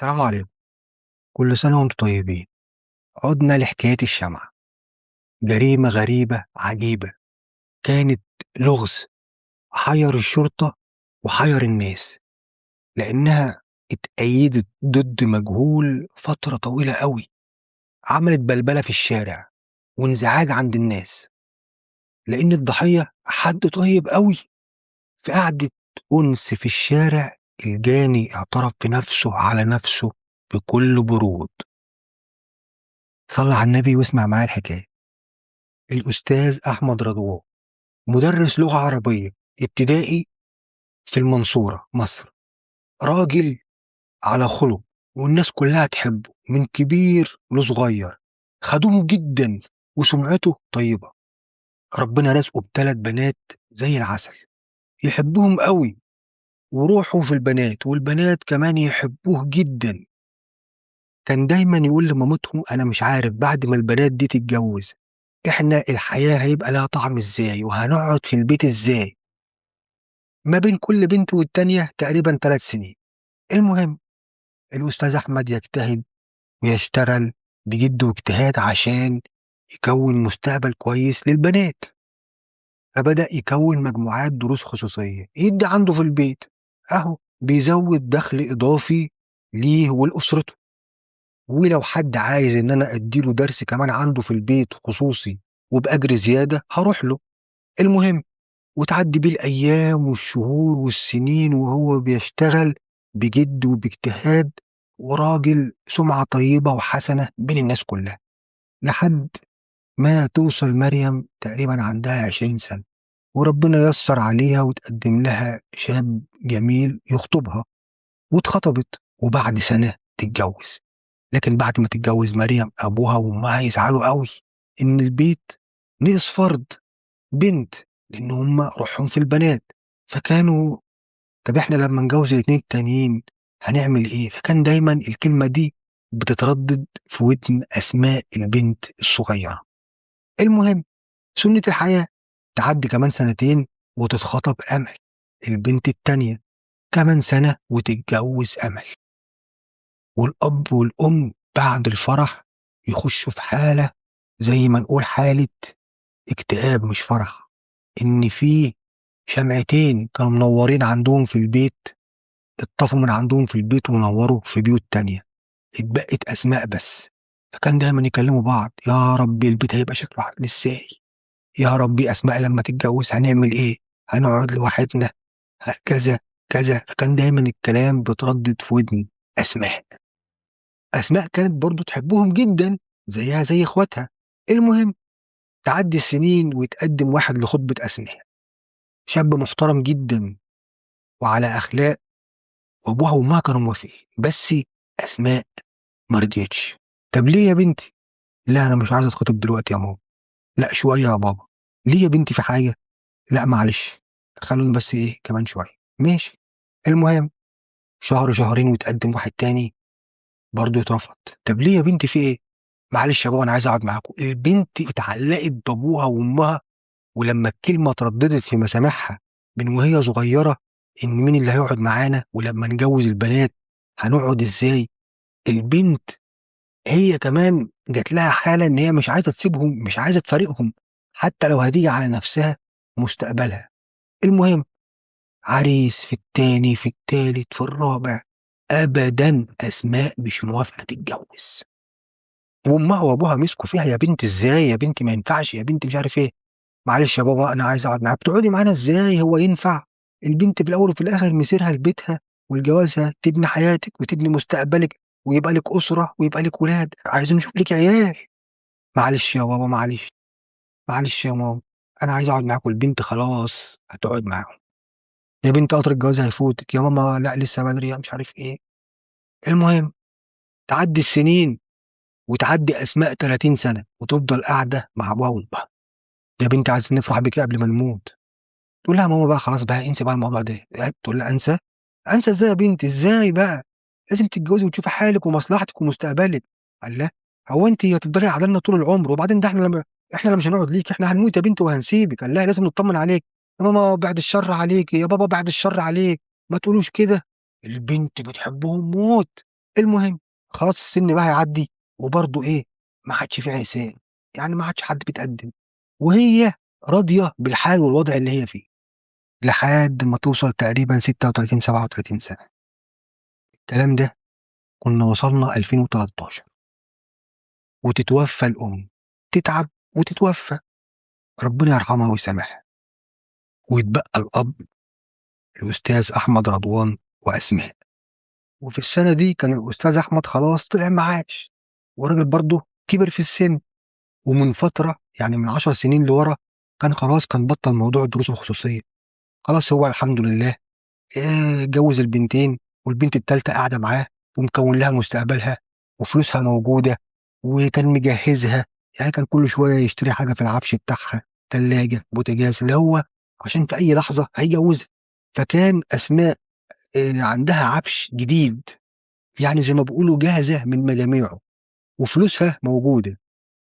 السلام عليكم. كل سنة وانتم طيبين. عدنا لحكاية الشمعة. جريمة غريبة عجيبة. كانت لغز حير الشرطة وحير الناس، لأنها اتأيدت ضد مجهول فترة طويلة قوي. عملت بلبلة في الشارع وانزعاج عند الناس، لأن الضحية حد طيب قوي. في قعدة أنس في الشارع، الجاني اعترف بنفسه على نفسه بكل برود. صلى على النبي واسمع معايا الحكاية. الأستاذ أحمد رضوان مدرس لغة عربية ابتدائي في المنصورة مصر. راجل على خلق، والناس كلها تحبه من كبير لصغير. خدوم جدا وسمعته طيبة. ربنا رزقه بثلاث بنات زي العسل، يحبوهم قوي، وروحه في البنات والبنات كمان يحبوه جدا. كان دايما يقول لمامتهم أنا مش عارف بعد ما البنات دي تتجوز احنا الحياة هيبقى لها طعم ازاي وهنقعد في البيت ازاي. ما بين كل بنت والتانية تقريبا 3 سنين. المهم الأستاذ أحمد يجتهد ويشتغل بجد واجتهاد عشان يكون مستقبل كويس للبنات. فبدأ يكون مجموعات دروس خصوصية يدي عنده في البيت، أهو بيزود دخل إضافي ليه ولأسرته. ولو حد عايز إن أنا أديله درس كمان عنده في البيت خصوصي وبأجر زيادة هروح له. المهم وتعدي بيه الأيام والشهور والسنين وهو بيشتغل بجد وباجتهاد، وراجل سمعة طيبة وحسنة بين الناس كلها. لحد ما توصل مريم تقريبا عندها 20 سنة، وربنا يسر عليها وتقدم لها شاب جميل يخطبها، واتخطبت وبعد سنة تتجوز. لكن بعد ما تتجوز مريم أبوها وأمها يزعلوا قوي إن البيت نقص فرد بنت، لأن هم روحهم في البنات. فكانوا طب احنا لما نجوز الاتنين التانيين هنعمل ايه؟ فكان دايما الكلمة دي بتتردد في ودن أسماء البنت الصغيرة. المهم سنة الحياة، تعدي كمان سنتين وتتخطب أمل البنت التانية، كمان سنة وتتجوز أمل. والأب والأم بعد الفرح يخشوا في حالة زي ما نقول حالة اكتئاب مش فرح، إن في شمعتين كانوا منورين عندهم في البيت اتطفوا من عندهم في البيت ونوروا في بيوت تانية، اتبقت أسماء بس. فكان دايما يكلموا بعض يا ربي البيت هيبقى شكله عامل ازاي، يا ربي أسماء لما تتجوز هنعمل ايه، هنقعد لوحدنا، كذا كذا. فكان دايما الكلام بتردد في ودن أسماء. أسماء كانت برضو تحبهم جدا زيها زي اخواتها. المهم تعدي السنين ويتقدم واحد لخطبة أسماء، شاب محترم جدا وعلى أخلاق، وابوها وامها كانوا موافقين، بس اسماء ما رضيتش. طب ليه يا بنتي؟ لا انا مش عايزه اتخطب دلوقتي يا ماما. لا شويه يا بابا. ليه يا بنتي في حاجه؟ لا معلش خلوني بس ايه كمان شويه. ماشي. المهم شهر شهرين وتقدم واحد تاني برضه اترفض. طب ليه يا بنتي في ايه؟ معلش يا بابا انا عايز اقعد معاكم. البنت اتعلقت بابوها وامها، ولما الكلمه ترددت في مسامعها من وهي صغيره ان مين اللي هيقعد معانا ولما نجوز البنات هنقعد ازاي، البنت هي كمان جات لها حالة إن هي مش عايزة تسيبهم، مش عايزة تفارقهم، حتى لو هتيجي على نفسها مستقبلها. المهم عريس في التاني في التالت في الرابع، أبدا أسماء مش موافقة تتجوز. وأمها وأبوها مسكوا فيها يا بنت إزاي يا بنتي ما ينفعش يا بنتي مش عارف إيه. معلش يا بابا أنا عايز أقعد معاك. بتقعدي معانا إزاي هو ينفع؟ البنت في الأول وفي الآخر مسيرها لبيتها والجوازها تبني حياتك وتبني مستقبلك ويبقى لك أسرة ويبقى لك ولاد، عايزين نشوف لك عيال. معلش يا بابا معلش، معلش يا ماما أنا عايز أقعد معاكم. البنت خلاص هتقعد معاهم. يا بنت قطر الجواز هيفوتك يا ماما، لأ لسه بدري مش عارف إيه. المهم تعدي السنين وتعدي أسماء 30 سنة وتفضل قاعدة مع أبوها وأمها. يا بنتي عايزين نفرح بيكِ قبل ما نموت. تقول لها: "ماما بقى خلاص بقى انسي بقى الموضوع ده." تقول لها: "أنسى؟ أنسى إزاي يا بنتي، إزاي بقى؟ لازم تتجوزي وتشوفي حالِك ومصلحتِك ومستقبلِك." قال لها: "هو أنتِ هتفضلي قاعدة لنا طول العمر، وبعدين ده إحنا اللي مش هنقعد ليكِ، إحنا هنموت يا بنتي وهنسيبِك." قال لها: "لازم نطمن عليكِ." "يا ماما بعد الشر عليكِ، يا بابا بعد الشر عليك، ما تقولوش كده." البنت بتحبهم موت، المهم خلاص السن بقى هيعدّي وبرضه إيه، ما عادش في عرسان، يعني ما عادش حد بيتقدّم، وهي راضية بالحال والوضع اللي هي فيه، لحد ما توصل تقريبًا 36، 37 سَنة. الكلام ده كنا وصلنا 2013 وتتوفى الأم، تتعب وتتوفى، ربنا يرحمها ويسامحها، ويتبقى الأب الأستاذ أحمد رضوان وأسماء. وفي السنة دي كان الأستاذ أحمد خلاص طلع معاش، والراجل برضه كبر في السن، ومن فترة يعني من 10 سنين لورا كان خلاص كان بطّل موضوع الدروس الخصوصية، خلاص هو الحمد لله اتجوّز البنتين والبنت التالتة قاعدة معاه ومكوّن لها مستقبلها وفلوسها موجودة وكان مجهّزها، يعني كان كل شوية يشتري حاجة في العفش بتاعها، تلاجة، بوتاجاز، اللي هو عشان في أي لحظة هيجوّزها، فكان أسماء عندها عفش جديد، يعني زي ما بيقولوا جاهزة من مجاميعه وفلوسها موجودة،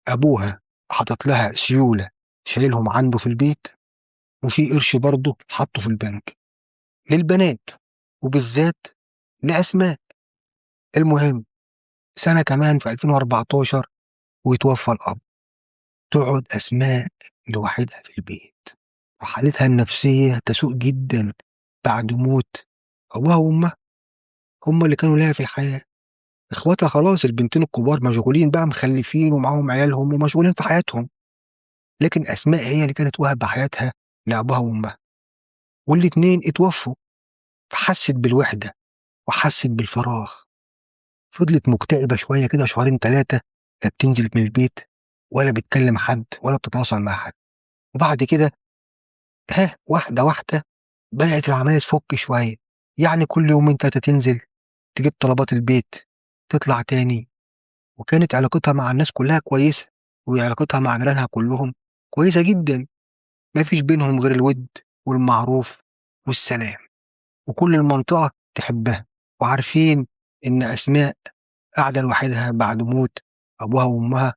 أبوها حاطط لها سيولة شايلهم عنده في البيت وفي قرش برضه حاطّه في البنك للبنات وبالذات لأسماء. المهم سنة كمان في 2014 ويتوفى الأب، تقعد أسماء لوحدها في البيت وحالتها النفسية تسوء جدًا بعد موت أبوها وأمها، هُم اللي كانوا ليها في الحياة، إخواتها خلاص البنتين الكبار مشغولين بقى مخلفين ومعاهم عيالهم ومشغولين في حياتهم، لكن أسماء هي اللي كانت واهبة حياتها لأبوها وأمها، والاتنين اتوفوا، فحست بالوحدة وحست بالفراغ. فضلت مكتئبة شوية كده شهرين 3 لا بتنزل من البيت ولا بتكلم حد ولا بتتواصل مع حد، وبعد كده واحدة واحدة بدأت العملية تفُك شوية، يعني كل يومين 3 تنزل تجيب طلبات البيت، تطلع تاني، وكانت علاقتها مع الناس كلّها كويسة، وعلاقتها مع جيرانها كلّهم كويسة جدًا، ما فيش بينهم غير الوِد والمعروف والسلام، وكل المنطقة تحبها، وعارفين إن أسماء قاعدة لوحدها بعد موت أبوها وأمها،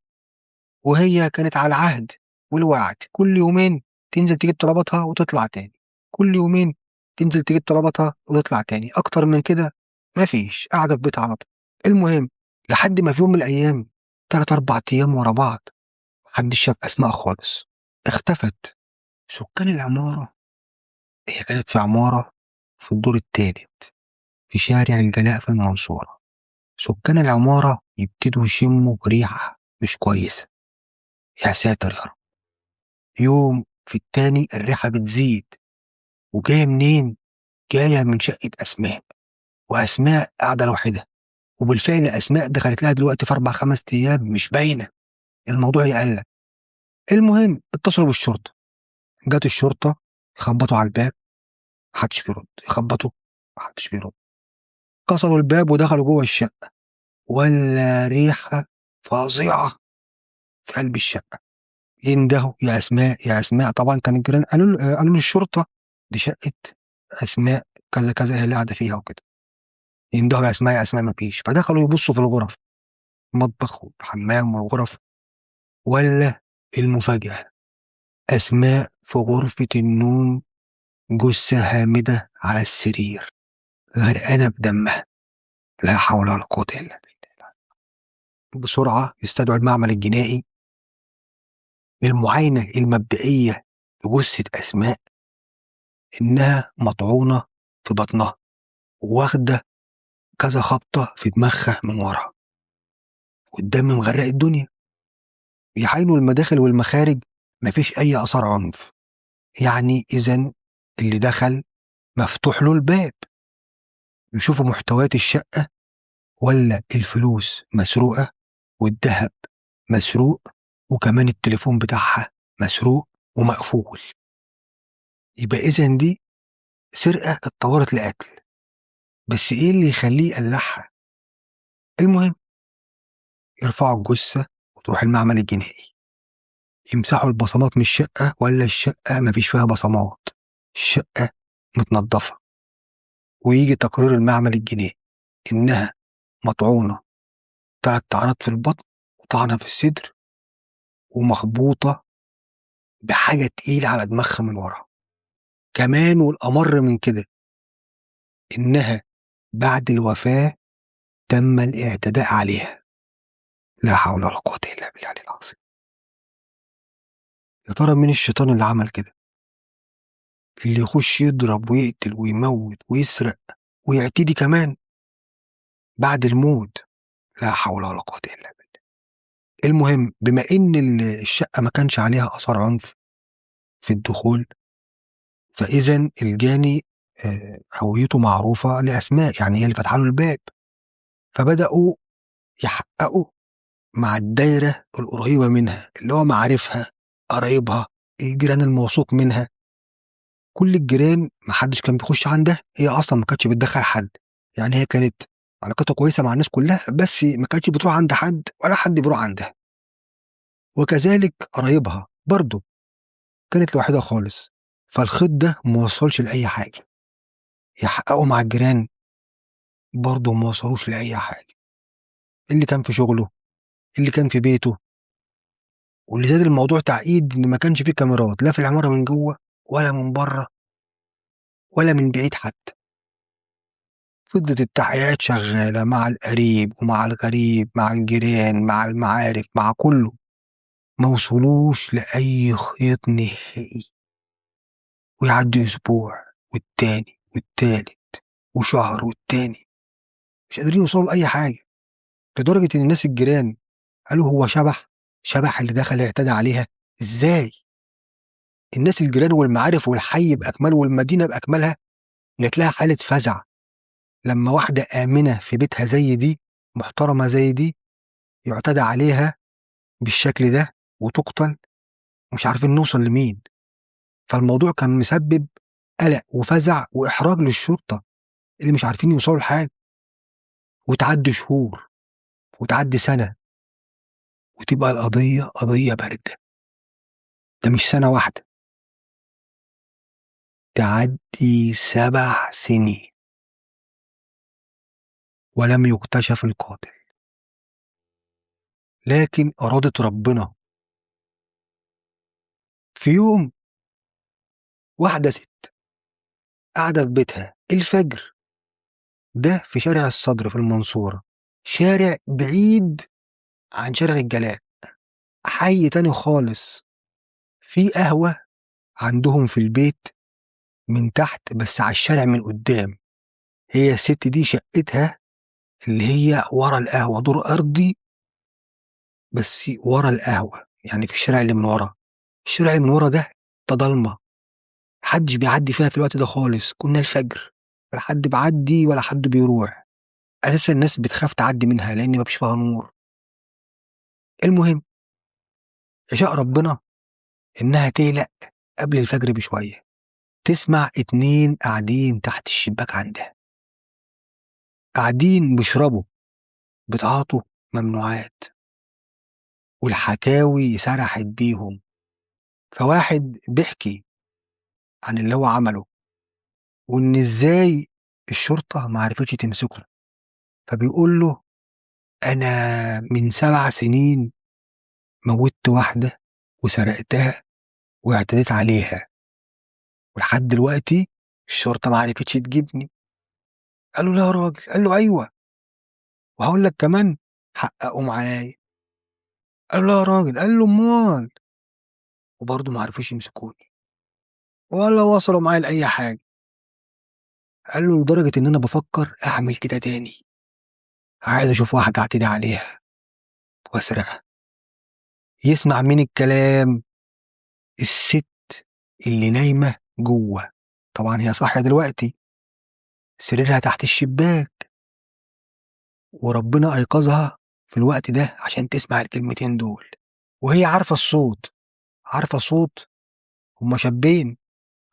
وهي كانت على العهد والوعد، كل يومين تنزل تجيب طلباتها وتطلع تاني، كل يومين تنزل تجيب طلباتها وتطلع تاني، أكتر من كده ما فيش، قاعدة في بيتها على طول. المهم لحد ما في يوم من الأيام 3، 4 أيام ورا بعض ما حدش شاف أسماء خالص، اختفت. سكان العمارة هي كانت في عمارة في الدور التالت في شارع الجلاء في المنصورة، سكان العمارة يبتدوا يشموا ريحة مش كويسة، يا ساتر يا رب! يوم في التاني الريحة بتزيد، وجاية منين؟ جاية من شقة أسماء، وأسماء قاعدة لوحدها، وبالفعل أسماء دخلت لها دلوقتي في 4، 5 أيام مش باينة، الموضوع يقلّق. المهم اتصلوا بالشرطة، جات الشرطة يخبطوا على الباب ما حدش بيرد، يخبطوا ما حدش بيرد، كسروا الباب ودخلوا جوّه الشقة، ولا ريحة فظيعة في قلب الشقة، يندهوا يا أسماء، يا أسماء، طبعًا كان الجيران قالوا للشرطة دي شقة أسماء كذا، كذا هي اللي قاعدة فيها وكده، يندهوا يا أسماء، يا أسماء ما فيش، فدخلوا يبصوا في الغرف، المطبخ والحمام والغرف، والّا المفاجأة، أسماء في غرفة النوم جثة هامدة على السرير، غرقانة بدمها، لا حول ولا قوة إلا بالله. بسرعة يستدعوا المعمل الجنائي للمعاينة المبدئية لجثة أسماء، إنها مطعونة في بطنها، وواخدة كذا خبطة في دماغها من ورا، والدم مغرق الدنيا. يعاينوا المداخل والمخارج ما فيش أي آثار عنف، يعني إذًا اللي دخل مفتوح له الباب، يشوفوا محتويات الشقة والّا الفلوس مسروقة والدهب مسروق وكمان التليفون بتاعها مسروق ومقفول، يبقى إذًا دي سرقة اتطورت لقتل، بس إيه اللي يخلّيه يقلّعها؟ المهم يرفعوا الجثة وتروح المعمل الجنائي، يمسحوا البصمات من الشقة والّا الشقة ما فيش فيها بصمات، الشقة متنضفة، وييجي تقرير المعمل الجنائي إنها مطعونة 3 طعنات في البطن وطعنة في الصدر ومخبوطة بحاجة تقيلة على دماغها من ورا، كمان والأمر من كده إنها بعد الوفاة تم الاعتداء عليها. لا حول ولا قوة إلا بالله العلي العظيم. يا ترى مين الشيطان اللي عمل كده؟ اللي يخش يضرب ويقتل ويموت ويسرق ويعتدي كمان بعد الموت. لا حول ولا قوة إلا بالله. المهم بما إن الشقة ما كانش عليها آثار عنف في الدخول، فإذا الجاني هويته معروفة لأسماء، يعني هي اللي فاتحة له الباب. فبدأوا يحققوا مع الدايرة القريبة منها، اللي هو معارفها، قرايبها، الجيران الموثوق منها. كل الجيران ما حدش كان بيخش عندها، هي أصلا ما كانتش بتدخل حد، يعني هي كانت علاقتها كويسة مع الناس كلها، بس ما كانتش بتروح عند حد ولا حد بيروح عندها. وكذلك قرايبها برضه كانت لوحدها خالص. فالخيط ده ما وصلش لأي حاجة. يحققوا مع الجيران برضه ما وصلوش لأي حاجة. اللي كان في شغله، اللي كان في بيته. واللي زاد الموضوع تعقيد إن ما كانش فيه كاميرات لا في العمارة من جوه ولا من بره ولا من بعيد حتى. فضلت التحقيقات شغالة مع القريب ومع الغريب، مع الجيران، مع المعارف، مع كله. ما وصلوش لأي خيط نهائي. ويعدي أسبوع والتاني والتالت وشهر والتاني، مش قادرين يوصلوا لأي حاجة. لدرجة إن الناس الجيران قالوا هو شبح اللي دخل اعتدى عليها. إزاي؟ الناس الجيران والمعارف والحي بأكمله والمدينة بأكملها جات لها حالة فزع لما واحدة آمنة في بيتها زي دي، محترمة زي دي، يعتدى عليها بالشكل ده وتقتل، مش عارفين نوصل لمين. فالموضوع كان مسبب قلق وفزع وإحراج للشرطة اللي مش عارفين يوصلوا لحاجة. وتعدي شهور وتعدي سنة وتبقى القضية قضية باردة. ده مش سنة واحدة، تعدي 7 سنين ولم يكتشف القاتل. لكن إرادة ربنا، في يوم واحدة ست قاعدة في بيتها الفجر، ده في شارع الصدر في المنصورة، شارع بعيد عن شارع الجلاء، حي تاني خالص. في قهوة عندهم في البيت من تحت بس على الشارع من قدام. هي الست دي شقتها اللي هي ورا القهوة، دور أرضي بس ورا القهوة، يعني في الشارع اللي من ورا. الشارع اللي من ورا ده ضلمة، محدش بيعدي فيها في الوقت ده خالص. كنا الفجر، لا حد بيعدي ولا حد بيروح. أساسا الناس بتخاف تعدي منها لأن مفيش فيها نور. المهم يشاء ربنا إنها تقلق قبل الفجر بشوية، تسمع 2 قاعدين تحت الشباك عندها، قاعدين بيشربوا، بيتعاطوا ممنوعات، والحكاوي سرحت بيهم. فواحد بيحكي عن اللي هو عمله وإن إزاي الشرطة ما عرفتش تمسكه. فبيقول له أنا من 7 سنين موتت واحدة وسرقتها واعتديت عليها، ولحد دلوقتي الشرطة ما عرفتش تجيبني. قال له لا يا راجل، قال له أيوه، وهقول لك كمان حققوا معايا. قال له لا يا راجل، قال له أمال، وبرضه ما عرفوش يمسكوني ولا وصلوا معايا لأي حاجة. قال له لدرجة إن أنا بفكر أعمل كده تاني، عايز أشوف واحدة أعتدي عليها وأسرقها. يسمع مين الكلام؟ الست اللي نايمة جوه، طبعا هي صاحية دلوقتي، سريرها تحت الشباك، وربنا أيقظها في الوقت ده عشان تسمع الكلمتين دول. وهي عارفة الصوت، عارفة صوت، هما شابين،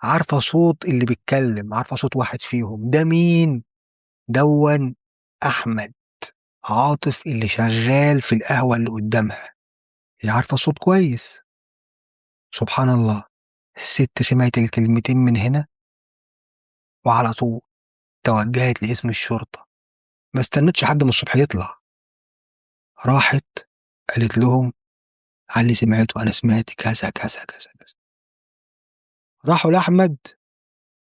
عارفة صوت اللي بيتكلم، عارفة صوت واحد فيهم ده مين؟ دون أحمد عاطف اللي شغال في القهوة اللي قدامها. هي عارفة الصوت كويس. سبحان الله، الست سمعت الكلمتين من هنا وعلى طول توجهت لاسم الشرطة، ما استنتش حد من الصبح يطلع. راحت قالت لهم على اللي سمعته، أنا سمعت كذا كذا كذا كذا. راحوا لأحمد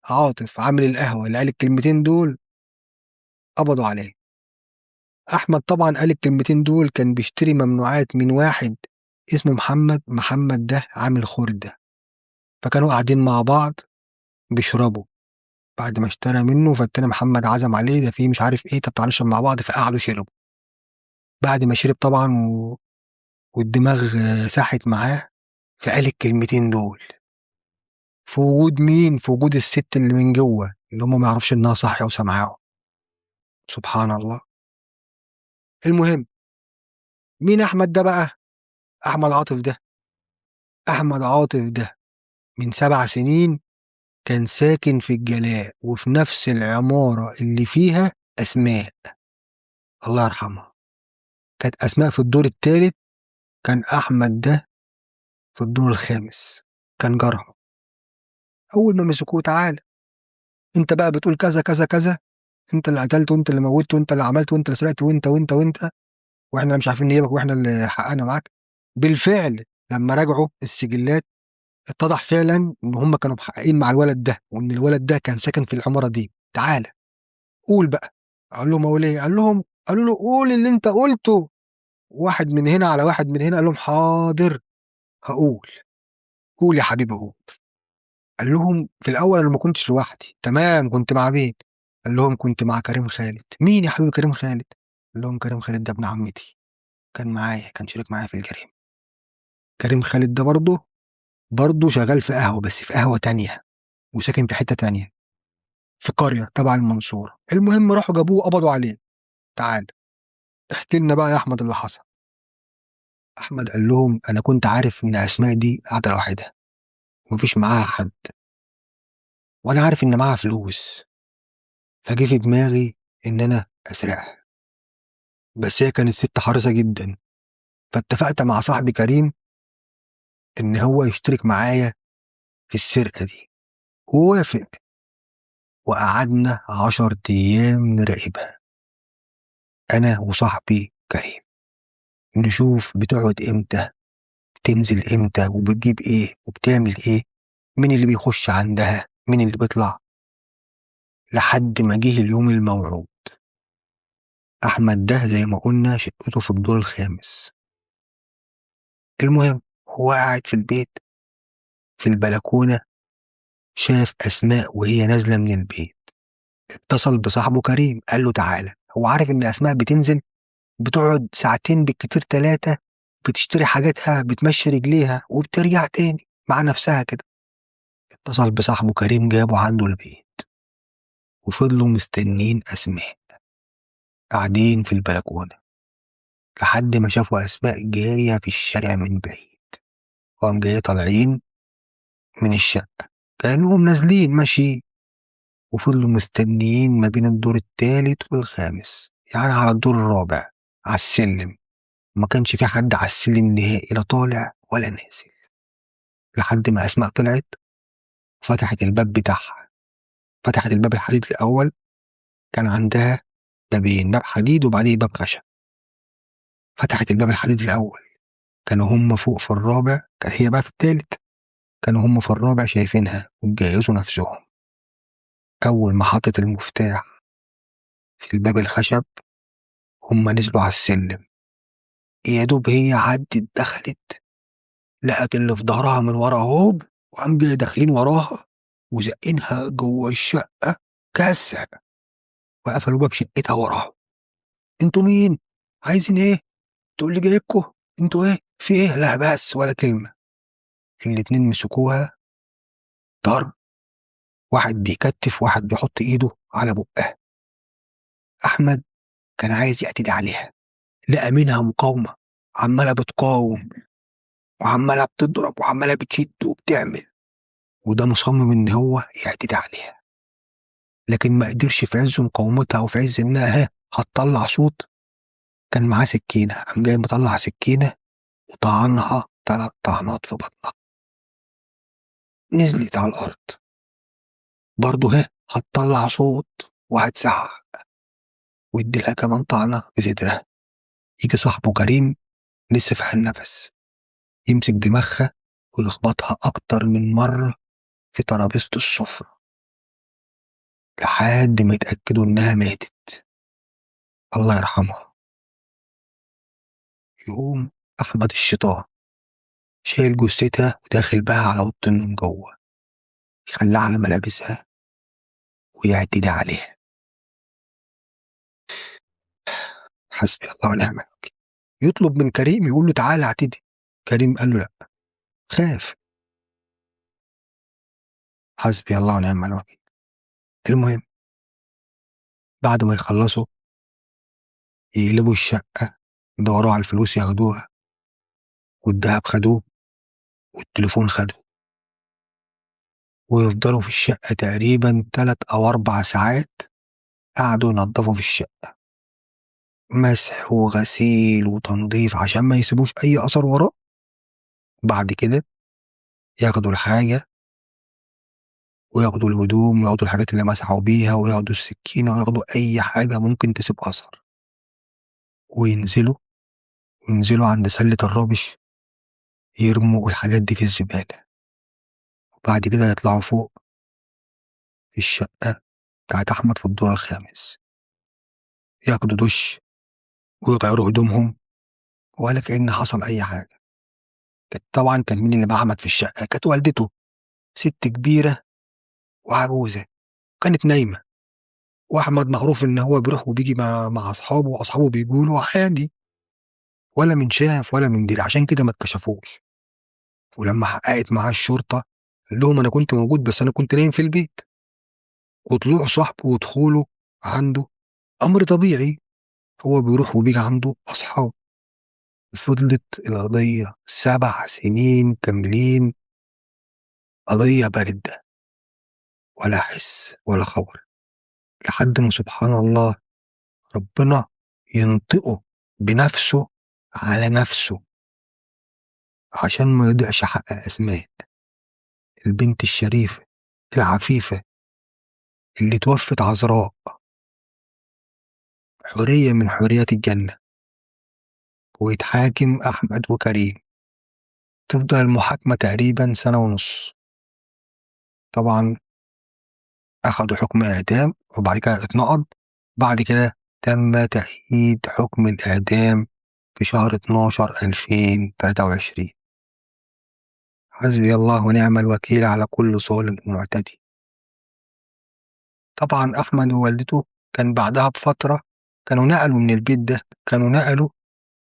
عاطف عامل القهوة اللي قال الكلمتين دول، قبضوا عليه. أحمد طبعًا قال الكلمتين دول، كان بيشتري ممنوعات من واحد اسمه محمد ده عامل خردة، فكانوا قاعدين مع بعض بيشربوا، بعد ما اشترى منه فالتاني محمد عزم عليه، ده في مش عارف إيه، طب تعالوا نشرب مع بعض، فقعدوا شربوا، بعد ما شرب طبعًا والدماغ ساحت معاه، فقال الكلمتين دول، في وجود مين؟ في وجود الست اللي من جوّه، اللي هُم ما يعرفوش إنها صاحية وسامعاهم، سبحان الله. المهم، مين أحمد ده بقى؟ أحمد عاطف ده، أحمد عاطف ده من 7 سنين كان ساكن في الجلاء، وفي نفس العمارة اللي فيها أسماء، الله يرحمها، كانت أسماء في الدور التالت، كان أحمد ده في الدور الخامس، كان جارها. أول ما مسكوه تعالَ، أنت بقى بتقول كذا، كذا، كذا، أنت اللي قتلت وأنت اللي موّتت وأنت اللي عملت وأنت اللي سرقت وأنت، وإحنا مش عارفين نجيبك وإحنا اللي حققنا معاك. بالفعل لمّا راجعوا السجلات اتضح فعلًا إن هم كانوا محققين مع الولد ده، وإن الولد ده كان ساكن في العمارة دي، تعالَ قُل بقى. قال لهم أقول إيه؟ قالوا له: "قُل اللي أنت قُلته." واحد من هنا على واحد من هنا، قال لهم: "حاضر هاقول." "قُل يا حبيبي قُل." قال لهم: "في الأول أنا ما كنتش لوحدي." "تمام، كنت مع مين؟" قال لهم: "كنت مع كريم خالد." "مين يا حبيبي كريم خالد؟" قال لهم: "كريم خالد ده ابن عمتي، كان معايا، كان شريك معايا في الجريمة." كريم خالد ده برضه شغال في قهوة، بس في قهوة تانية، وساكن في حتة تانية، في قرية تبع المنصورة. المهم راحوا جابوه وقبضوا عليه. "تعالَ، احكِ لنا بقى يا أحمد اللي حصل." أحمد قال لهم: "أنا كنت عارف إن أسماء دي قاعدة لوحدها وما فيش معاها حد، وأنا عارف إن معاها فلوس، فجه في دماغي إن أنا أسرقها، بس هي كانت ست حريصة جدًا، فاتفقت مع صاحبي كريم إن هو يشترك معايا في السرقة دي، ووافق، وقعدنا 10 أيام نراقبها، أنا وصاحبي كريم، نشوف بتقعد إمتى، بتنزل إمتى، وبتجيب إيه، وبتعمل إيه، مين اللي بيخش عندها، مين اللي بيطلع، لحد ما جه اليوم الموعود. أحمد ده زي ما قُلنا شقته في الدور الخامس. المهم هو قاعد في البيت، في البلكونة شاف أسماء وهي نازلة من البيت، اتصل بصاحبه كريم قال له: "تعالَ." هو عارف إن أسماء بتنزل بتقعد ساعتين بالكتير 3، بتشتري حاجاتها، بتمشّي رجليها، وبترجع تاني مع نفسها كده. اتصل بصاحبه كريم جابه عنده البيت، وفضلوا مستنيين أسماء، قاعدين في البلكونة، لحد ما شافوا أسماء جاية في الشارع من بعيد، وقام جايين طالعين من الشقة، كأنهم نازلين ماشيين، وفضلوا مستنيين ما بين الدور التالت والخامس، يعني على الدور الرابع، على السلم، ما كانش في حد على السلم نهائي، لا طالع ولا نازل، لحد ما أسماء طلعت وفتحت الباب بتاعها، فتحت الباب الحديد الأول، كان عندها بابين، باب حديد وبعديه باب خشب، فتحت الباب الحديد الأول، كانوا هم فوق في الرابع، كانت هي بقى في التالت، كانوا هم في الرابع شايفينها ومجهزوا نفسهم. أول ما حطت المفتاح في الباب الخشب هم نزلوا على السلم، يا دوب هي عدت دخلت، لقت اللي في ضهرها من ورا هوب، وقام جاي داخلين وراها وزقينها جوه الشقة كسر، وقفلوا باب شقتها وراهم. "انتوا مين؟ عايزين ايه؟ انتوا اللي جايبكوا؟ انتوا ايه؟ في ايه؟" لا بس ولا كلمة. الاتنين مسكوها ضرب، واحد بيكتف واحد بيحط ايده على بقها. أحمد كان عايز يعتدي عليها، لقى منها مقاومة، عمالة بتقاوم وعمالة بتضرب وعمالة بتشد وبتعمل، وده مصمم إن هو يعتدي عليها، لكن ما قدرش في عز مقاومتها وفي عز إنها هتطلع صوت، كان معاه سكينة، قام جاي مطلع سكينة وطعنها 3 طعنات في بطنها، نزلت على الأرض، برضه هتطلع صوت وهتزعق، واديلها كمان طعنة في صدرها. يجي صاحبه كريم لسه في النفس، يمسك دماغها ويخبطها أكتر من مرة في ترابيزة السفرة لحد ما يتأكدوا إنها ماتت، الله يرحمها. يقوم أحمد الشيطان شايل جثتها وداخل بها على أوضة النوم جوه، يخلّيها على ملابسها ويعتدي عليها. حسبي الله ونعم الوكيل. يطلب من كريم يقول له تعالَ اعتدي، كريم قال له لأ، خاف. حسبي الله ونعم الوكيل. المهم بعد ما يخلّصوا يقلبوا الشقة، يدوّروا على الفلوس ياخدوها، والدهب خدوه، والتليفون خدوه، ويفضلوا في الشقة تقريبًا 3 أو 4 ساعات قعدوا ينضّفوا في الشقة، مسح وغسيل وتنضيف عشان ما يسيبوش أي أثر وراه. بعد كده ياخدوا الحاجة وياخدوا الهدوم وياخدوا الحاجات اللي مسحوا بيها وياخدوا السكينة وياخدوا أي حاجة ممكن تسيب أثر، وينزلوا عند سلة الرابش يرموا الحاجات دي في الزبالة، وبعد كده يطلعوا فوق في الشقة بتاعة أحمد في الدور الخامس، ياخدوا دُش ويغيّروا هدومهم ولا كأن حصل أي حاجة. طبعًا كان مين اللي مع أحمد في الشقة؟ كانت والدته، سِت كبيرة وعجوزة، كانت نايمة، وأحمد معروف إن هو بيروح وبييجي مع أصحابه وأصحابه بييجوا له عادي، ولا من شاف ولا من دري، عشان كده ما اتكشفوش. ولمّا حققت معاه الشرطة قال لهم أنا كنت موجود بس أنا كنت نايم في البيت، وطلوع صاحبه ودخوله عنده أمر طبيعي، هو بيروح وبييجي عنده أصحاب. فضلت القضية 7 سنين كاملين قضية باردة، ولا حِس ولا خبر، لحد ما سبحان الله ربنا ينطقه بنفسه على نفسه، عشان ما يضيعش حق أسماء، البنت الشريفة العفيفة اللي اتوفت عذراء، حورية من حوريات الجنة، ويتحاكم أحمد وكريم، تفضل المحاكمة تقريبًا سنة ونُص. طبعًا أخدوا حكم إعدام وبعد كده اتنقض، بعد كده تم تأييد حكم الإعدام في شهر 12/2023. حسبي الله ونعم الوكيل على كل ظالم ومعتدي. طبعًا أحمد ووالدته كان بعدها بفترة كانوا نقلوا من البيت ده، كانوا نقلوا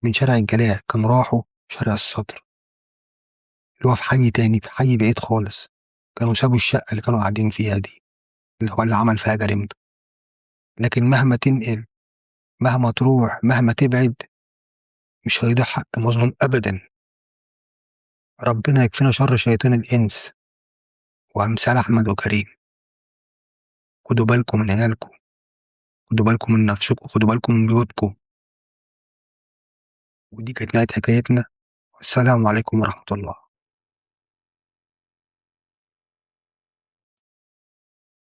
من شارع الجلاء، كانوا راحوا شارع الصدر، اللي هو في حي تاني، في حي بعيد خالص، كانوا سابوا الشقة اللي كانوا قاعدين فيها دي، اللي هو اللي عمل فيها جريمته. لكن مهما تنقل، مهما تروح، مهما تبعد، مش هيضيع حق مظلوم أبدًا. ربنا يكفينا شر شياطين الإنس وأمثال أحمد وكريم. خدوا بالكم من عيالكم، خدوا بالكم من نفسكم، خدوا بالكم من بيوتكم. ودي كانت نهاية حكايتنا، والسلام عليكم ورحمة الله.